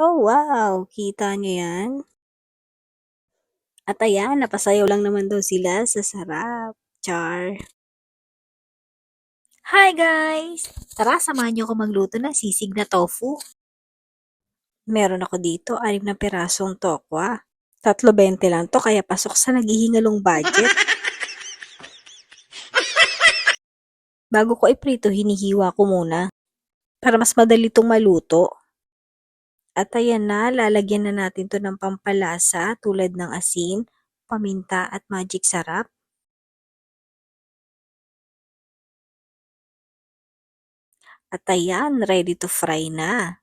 Oh, wow! Kita niyo yan? At ayan, napasayaw lang naman daw sila sa sarap. Char. Hi guys! Tara, samahan niyo ako magluto ng sisig na tofu. Meron ako dito 6 na pirasong tokwa. 3.20 lang to kaya pasok sa naghihingalong budget. Bago ko iprito, hinihiwa ko muna para mas madali itong maluto. At ayan na, lalagyan na natin to ng pampalasa tulad ng asin, paminta at magic sarap. At ayan, ready to fry na.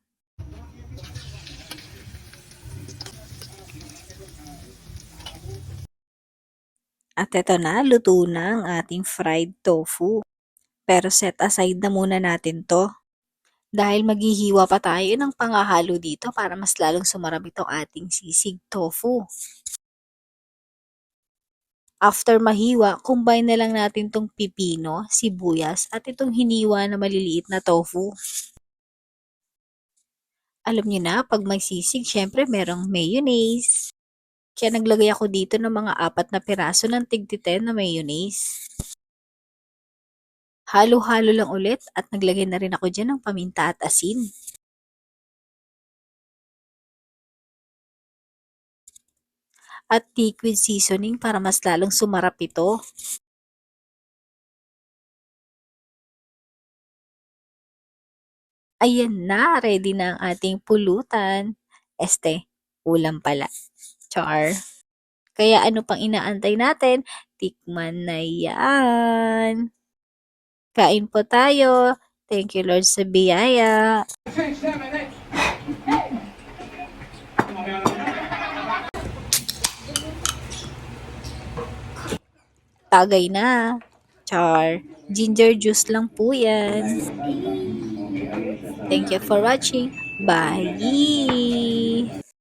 At eto na, luto na ang ating fried tofu. Pero set aside na muna natin to. Dahil maghihiwa pa tayo ng panghahalo dito para mas lalong sumarap itong ating sisig tofu. After mahiwa, combine na lang natin tong pipino, sibuyas, at itong hiniwa na maliliit na tofu. Alam niyo na, pag may sisig, syempre merong mayonnaise. Kaya naglagay ako dito ng mga 4 na piraso ng tig-10 na mayonnaise. Halo-halo lang ulit at naglagay na rin ako dyan ng paminta at asin. At liquid seasoning para mas lalong sumarap ito. Ayan na, ready na ang ating pulutan. Ulam pala. Char. Kaya ano pang inaantay natin? Tikman na yan. Kain po tayo. Thank you Lord sa biyaya. Tagay na. Char. Ginger juice lang po yan. Thank you for watching. Bye!